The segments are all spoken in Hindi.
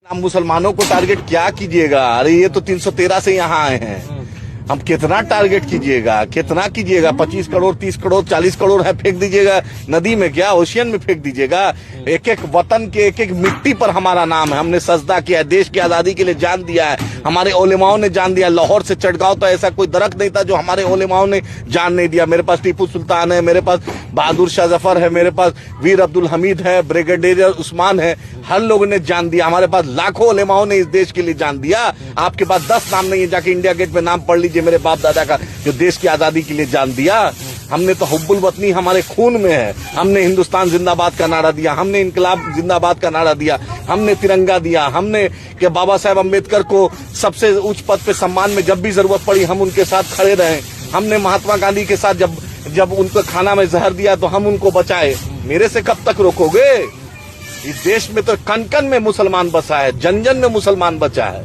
हम मुसलमानों को टारगेट क्या कीजिएगा? अरे ये तो 313 से यहाँ आए हैं। हम कितना टारगेट कीजिएगा? कितना कीजिएगा? 25 करोड़ 30 करोड़ 40 करोड़ है, फेंक दीजिएगा नदी में, क्या ओशियन में फेंक दीजिएगा? एक एक वतन के एक एक मिट्टी पर हमारा नाम है। हमने सजदा किया है, देश की आजादी के लिए जान दिया है, हमारे उलेमाओं ने जान दिया। लाहौर से चटगांव तो ऐसा कोई दरख्त नहीं था जो हमारे उलेमाओं ने जान नहीं दिया। मेरे पास टीपू सुल्तान है, मेरे पास बहादुर शाह जफर है, मेरे पास वीर अब्दुल हमीद है, ब्रिगेडियर उस्मान है। हर लोगों ने जान दिया। हमारे पास लाखों उलेमाओं ने इस देश के लिए जान दिया। आपके पास 10 नाम नहीं है, जाके इंडिया गेट पे नाम पढ़ लीजिए मेरे बाप दादा का, जो देश की आजादी के लिए जान दिया। हमने तो हुब्बुल वतनी हमारे खून में है। हमने हिंदुस्तान जिंदाबाद का नारा दिया, हमने इनकलाब जिंदाबाद का नारा दिया, हमने तिरंगा दिया, हमने कि बाबा साहेब अम्बेडकर को सबसे उच्च पद पे सम्मान में जब भी जरूरत पड़ी हम उनके साथ खड़े रहे। हमने महात्मा गांधी के साथ जब उनको खाना में जहर दिया तो हम उनको बचाए। मेरे से कब तक रोकोगे? इस देश में तो कन कन में मुसलमान बसा है, जन जन में मुसलमान बचा है।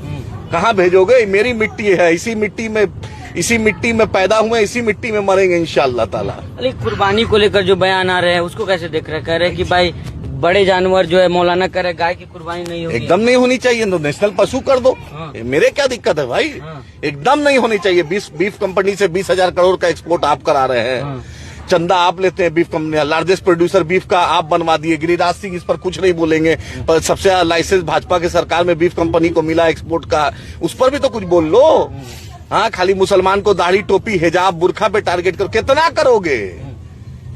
कहाँ भेजोगे? मेरी मिट्टी है, इसी मिट्टी में पैदा हुए, इसी मिट्टी में मरेंगे इंशाअल्लाह ताला। अरे कुर्बानी को लेकर जो बयान आ रहे हैं उसको कैसे देख रहे हैं? कह रहे हैं कि भाई बड़े जानवर जो है मौलाना कह रहे गाय की कुर्बानी नहीं होगी। एकदम नहीं होनी चाहिए, तो नेशनल पशु कर दो। मेरे क्या दिक्कत है भाई? एकदम नहीं होनी चाहिए। बीफ कंपनी से 20,000 करोड़ का एक्सपोर्ट आप करा रहे हैं। चंदा आप लेते हैं beef company, largest producer beef का आप बनवा दिए। गिरिराज सिंह इस पर कुछ नहीं बोलेंगे, पर सबसे ज्यादा लाइसेंस भाजपा के सरकार में बीफ कंपनी को मिला एक्सपोर्ट का, उस पर भी तो कुछ बोल लो। हाँ, खाली मुसलमान को दाढ़ी टोपी हिजाब बुरखा पे टारगेट करो। कितना करोगे?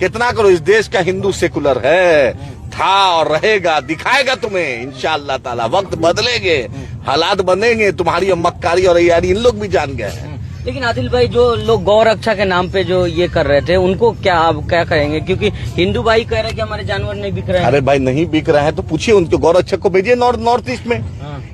कितना करो? इस देश का हिंदू सेकुलर है, था और रहेगा, दिखाएगा तुम्हें इंशाअल्लाह ताला। वक्त बदलेंगे, हालात बनेंगे, तुम्हारी मक्कारी और यारी इन लोग भी जान गए हैं। लेकिन आदिल भाई, जो लोग गौ रक्षा के नाम पे जो ये कर रहे थे उनको क्या आप क्या कहेंगे? क्योंकि हिंदू भाई कह रहे हैं कि हमारे जानवर नहीं बिक रहे हैं। अरे भाई, नहीं बिक रहे हैं तो पूछिए उनके गौ रक्षक को भेजिए नॉर्थ ईस्ट में।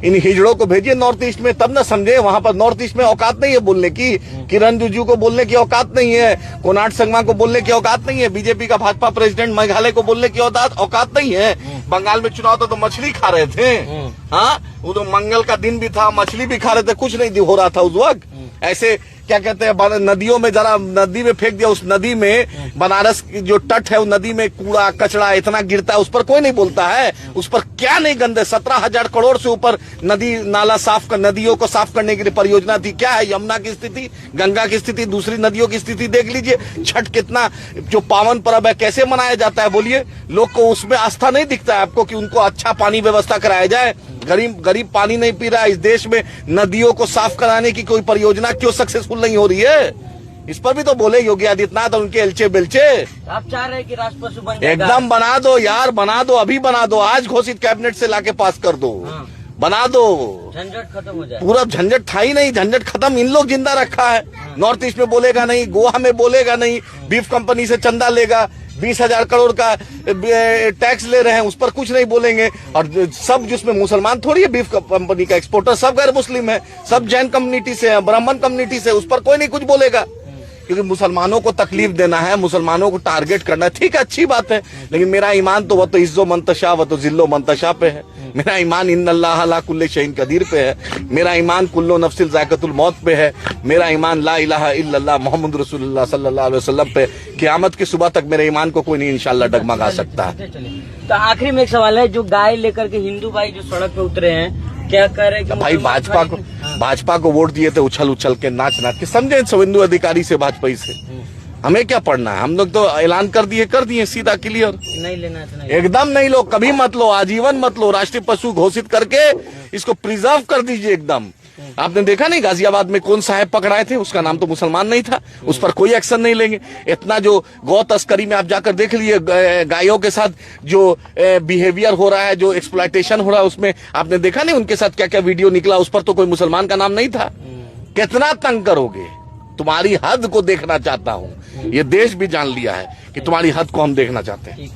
इन हिजड़ों को भेजिए नॉर्थ ईस्ट में, तब ना समझे। वहाँ पर नॉर्थ ईस्ट में औकात नहीं है बोलने की। किरण रिजिजू को बोलने की औकात नहीं है, कोनार्ड संगमा को बोलने की औकात नहीं है, बीजेपी का भाजपा प्रेसिडेंट मेघालय को बोलने की औकात नहीं है। बंगाल में चुनाव तो मछली खा रहे थे। हाँ, वो तो मंगल का दिन भी था, मछली भी खा रहे थे, कुछ नहीं हो रहा था उस वक्त। ऐसे क्या कहते हैं, नदियों में जरा नदी में फेंक दिया। उस नदी में बनारस की जो तट है, उस नदी में कूड़ा कचरा इतना गिरता है, उस पर कोई नहीं बोलता है। उस पर क्या नहीं गंदे 17,000 करोड़ से ऊपर नदी नाला साफ कर, नदियों को साफ करने के लिए परियोजना थी। क्या है यमुना की स्थिति, गंगा की स्थिति, दूसरी नदियों की स्थिति देख लीजिए। छठ कितना जो पावन पर्व है, कैसे मनाया जाता है बोलिए? लोग को उसमें आस्था नहीं दिखता है आपको कि उनको अच्छा पानी व्यवस्था कराया जाए? गरीब पानी नहीं पी रहा है। इस देश में नदियों को साफ कराने की कोई परियोजना क्यों सक्सेसफुल नहीं हो रही है? इस पर भी तो बोले योगी आदित्यनाथ और उनके एलचे बेलचे। आप चाह रहे हैं कि राष्ट्र पशु बन जाएगा? एकदम बना दो यार, बना दो, अभी बना दो, आज घोषित कैबिनेट से लाके पास कर दो। बना दो, झंझट खत्म हो जाए। पूरा झंझट था ही नहीं, झंझट खत्म इन लोग जिंदा रखा है। नॉर्थ ईस्ट में बोलेगा नहीं, गोवा में बोलेगा नहीं, बीफ कंपनी से चंदा लेगा, 20,000 करोड़ का टैक्स ले रहे हैं, उस पर कुछ नहीं बोलेंगे। और सब जिसमें मुसलमान थोड़ी है, बीफ कंपनी का एक्सपोर्टर सब गैर मुस्लिम है, सब जैन कम्युनिटी से है, ब्राह्मण कम्युनिटी से, उस पर कोई नहीं कुछ बोलेगा। क्योंकि मुसलमानों को तकलीफ देना है, मुसलमानों को टारगेट करना है, ठीक है, अच्छी बात है। लेकिन मेरा ईमान तो वह तो इज्जो मंतशा व तो जिल्लो मंतशा पे है। मेरा ईमान इन्नल्लाह अला कुल्ली शैइन कदीर पे है। मेरा ईमान कुल्लो नफ्सिल ज़ायक़तुल मौत पे है। मेरा ईमान ला इलाहा इल्लल्लाह मोहम्मद रसूलुल्लाह सल्लल्लाहु अलैहि वसल्लम पे। क़यामत की सुबह तक मेरे ईमान को कोई नहीं इंशाअल्लाह डगमगा सकता है। तो आखिरी में एक सवाल है, जो गाय लेकर के हिंदू भाई जो सड़क पे उतरे हैं, क्या कह रहे हैं? भाई भाजपा को वोट दिए थे उछल उछल के, नाच नाच के, समझे शुभेंदु अधिकारी से, भाजपा से। हमें क्या पढ़ना है? हम लोग तो ऐलान कर दिए सीधा क्लियर। नहीं लेना है तो नहीं। एकदम नहीं लो, कभी मत लो, आजीवन मत लो। राष्ट्रीय पशु घोषित करके इसको प्रिजर्व कर दीजिए एकदम। आपने देखा नहीं गाजियाबाद में कौन साहब पकड़ाए थे? उसका नाम तो मुसलमान नहीं था, उस पर कोई एक्शन नहीं लेंगे। इतना जो गौ तस्करी में आप जाकर देख लिए, गायों के साथ जो बिहेवियर हो रहा है, जो एक्सप्लॉयटेशन हो रहा है, उसमें आपने देखा नहीं उनके साथ क्या क्या वीडियो निकला? उस पर तो कोई मुसलमान का नाम नहीं था। कितना तंग करोगे? तुम्हारी हद को देखना चाहता हूँ। ये देश भी जान लिया है कि तुम्हारी हद को हम देखना चाहते हैं।